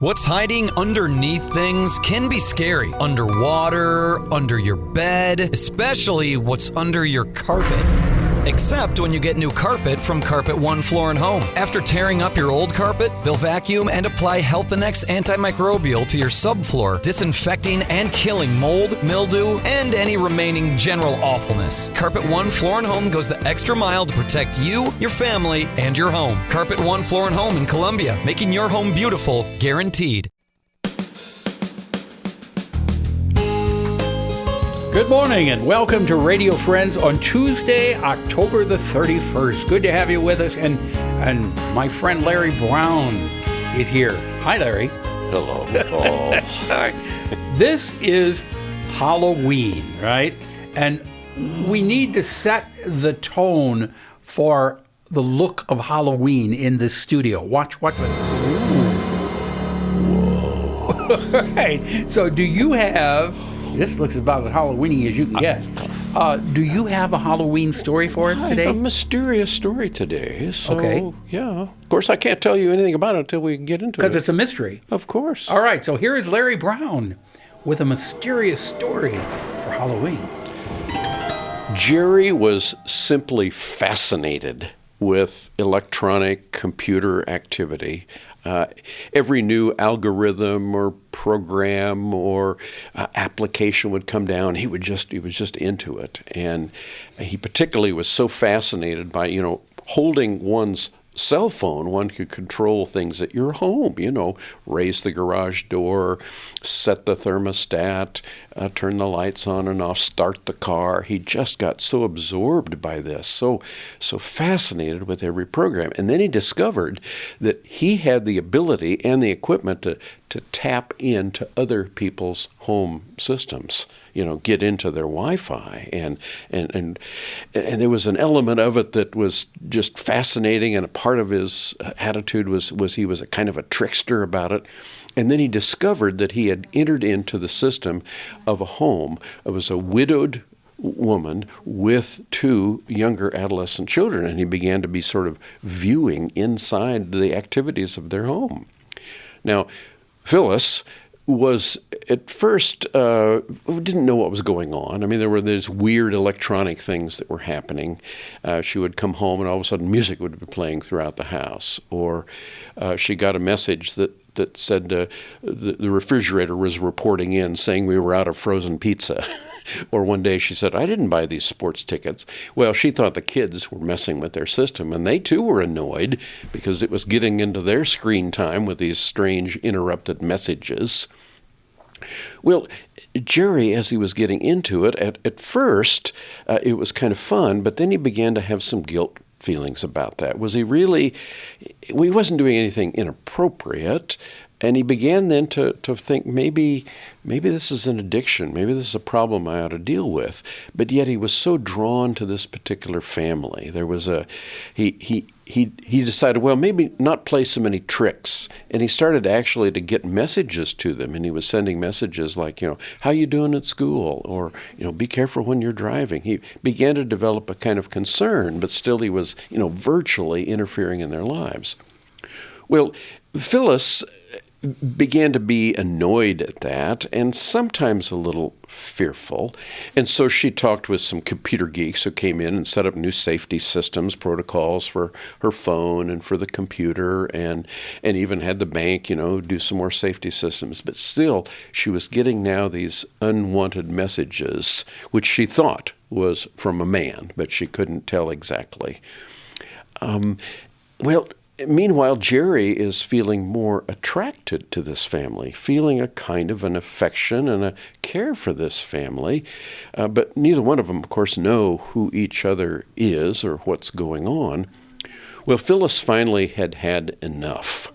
What's hiding underneath things can be scary. Underwater, under your bed, especially what's under your carpet. Except when you get new carpet from Carpet One Floor and Home. After tearing up your old carpet, they'll vacuum and apply Health Annex antimicrobial to your subfloor, disinfecting and killing mold, mildew, and any remaining general awfulness. Carpet One Floor and Home goes the extra mile to protect you, your family, and your home. Carpet One Floor and Home in Columbia, making your home beautiful, guaranteed. Good morning and welcome to Radio Friends on Tuesday, October the 31st. Good to have you with us, and my friend Larry Brown is here. Hi, Larry. Hello, Paul. All right. This is Halloween, right? And we need to set the tone for the look of Halloween in this studio. Watch. Whoa. All right. So do you have... This looks about as Halloween-y as you can get. Do you have a Halloween story for us today? I have a mysterious story today. So, okay. Yeah. Of course, I can't tell you anything about it until we get into it. Because it's a mystery. Of course. All right. So here is Larry Brown with a mysterious story for Halloween. Jerry was simply fascinated with electronic computer activity. Every new algorithm or program or application would come down. He was just into it. And he particularly was so fascinated by, holding one's cell phone. One could control things at your home, raise the garage door, set the thermostat, turn the lights on and off, start the car. He just got so absorbed by this, so fascinated with every program. And then he discovered that he had the ability and the equipment to tap into other people's home systems, get into their Wi-Fi. And there was an element of it that was just fascinating, and a part of his attitude was he was a kind of a trickster about it. And then he discovered that he had entered into the system of a home. It was a widowed woman with two younger adolescent children, and he began to be sort of viewing inside the activities of their home. Now, Phyllis was at first didn't know what was going on. I mean, there were these weird electronic things that were happening. She would come home and all of a sudden music would be playing throughout the house, or she got a message that said the refrigerator was reporting in saying we were out of frozen pizza. Or one day she said, I didn't buy these sports tickets. Well, she thought the kids were messing with their system, and they too were annoyed because it was getting into their screen time with these strange interrupted messages. Well, Jerry, as he was getting into it, at first it was kind of fun, but then he began to have some guilt feelings about that. Was he really, he wasn't doing anything inappropriate, and he began then to think maybe this is an addiction, maybe this is a problem I ought to deal with. But yet he was so drawn to this particular family. There was he decided, well, maybe not play so many tricks. And he started actually to get messages to them, and he was sending messages like, how you doing at school? Or, be careful when you're driving. He began to develop a kind of concern, but still he was, virtually interfering in their lives. Well, Phyllis began to be annoyed at that and sometimes a little fearful. And so she talked with some computer geeks who came in and set up new safety systems, protocols for her phone and for the computer, and even had the bank, do some more safety systems. But still, she was getting now these unwanted messages, which she thought was from a man, but she couldn't tell exactly. Meanwhile, Jerry is feeling more attracted to this family, feeling a kind of an affection and a care for this family. But neither one of them, of course, know who each other is or what's going on. Well, Phyllis finally had enough.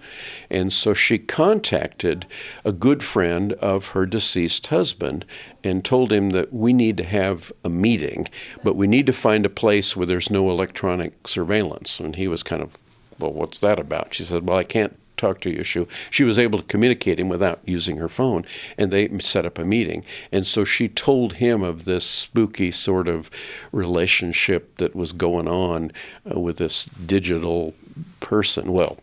And so she contacted a good friend of her deceased husband and told him that we need to have a meeting, but we need to find a place where there's no electronic surveillance. And he was kind of, well, what's that about? She said, well, I can't talk to you. She was able to communicate him without using her phone, and they set up a meeting. And so she told him of this spooky sort of relationship that was going on with this digital person. Well,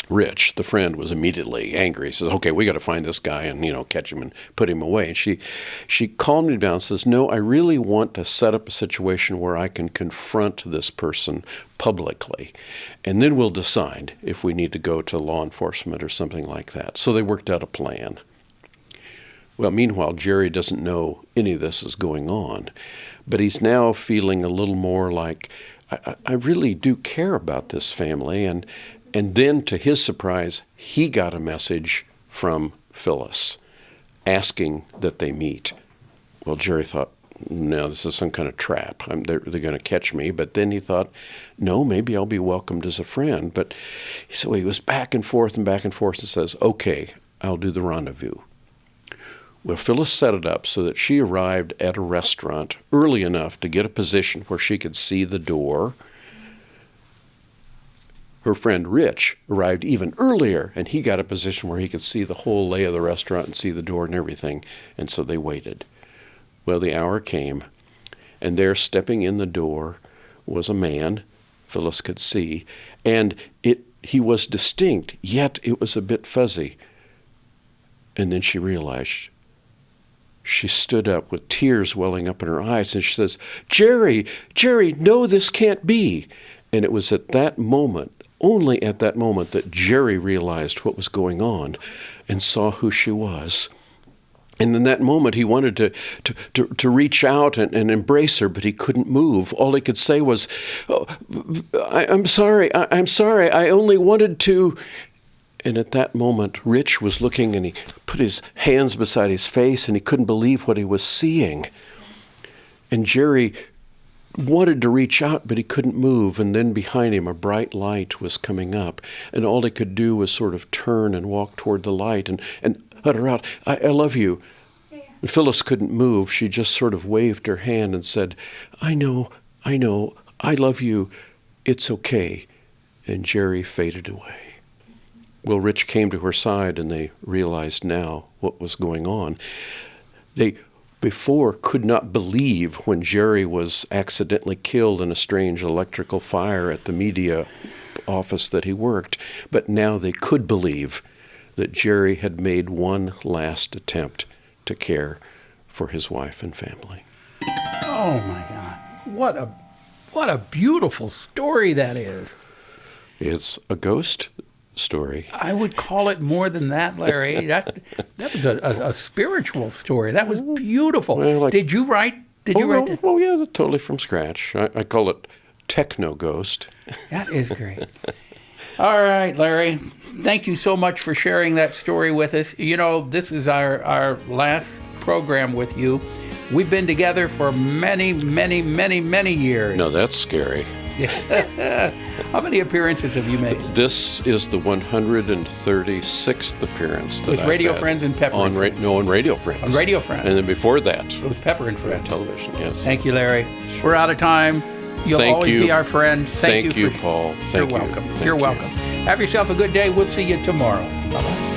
Rich, the friend, was immediately angry. He says, okay, we got to find this guy and, catch him and put him away. And she calmed me down and says, no, I really want to set up a situation where I can confront this person publicly. And then we'll decide if we need to go to law enforcement or something like that. So they worked out a plan. Well, meanwhile, Jerry doesn't know any of this is going on. But he's now feeling a little more like, I really do care about this family. And then, to his surprise, he got a message from Phyllis asking that they meet. Well, Jerry thought, no, this is some kind of trap. They're going to catch me. But then he thought, no, maybe I'll be welcomed as a friend. But so he was back and forth and says, okay, I'll do the rendezvous. Well, Phyllis set it up so that she arrived at a restaurant early enough to get a position where she could see the door. Her friend Rich arrived even earlier, and he got a position where he could see the whole lay of the restaurant and see the door and everything, and so they waited. Well, the hour came, and there, stepping in the door, was a man Phyllis could see, and he was distinct, yet it was a bit fuzzy. And then she realized. She stood up with tears welling up in her eyes, and she says, Jerry, no, this can't be. And it was at that moment, only at that moment, that Jerry realized what was going on and saw who she was. And in that moment, he wanted to reach out and embrace her, but he couldn't move. All he could say was, oh, I'm sorry, I only wanted to... And at that moment, Rich was looking, and he put his hands beside his face, and he couldn't believe what he was seeing. And Jerry wanted to reach out, but he couldn't move. And then behind him, a bright light was coming up. And all he could do was sort of turn and walk toward the light and utter out, I love you. And Phyllis couldn't move. She just sort of waved her hand and said, I know, I love you. It's okay. And Jerry faded away. Well, Rich came to her side, and they realized now what was going on. They before could not believe when Jerry was accidentally killed in a strange electrical fire at the media office that he worked, but now they could believe that Jerry had made one last attempt to care for his wife and family. Oh, my God. What a beautiful story that is. It's a ghost story. I would call it more than that, Larry. That was a spiritual story. That was beautiful. Well, Did you write that? Oh, yeah, totally from scratch. I call it Techno Ghost. That is great. All right, Larry. Thank you so much for sharing that story with us. This is our last program with you. We've been together for many, many, many, many years. No, that's scary. How many appearances have you made? This is the 136th appearance that with I've Radio had. Friends and Pepper. On Radio Friends. On Radio Friends. And then before that, it was Pepper and Friends. Television. Yes. Thank you, Larry. We're out of time. You'll always be our friend. Thank you, Paul. You're welcome. You're welcome. Have yourself a good day. We'll see you tomorrow. Bye-bye.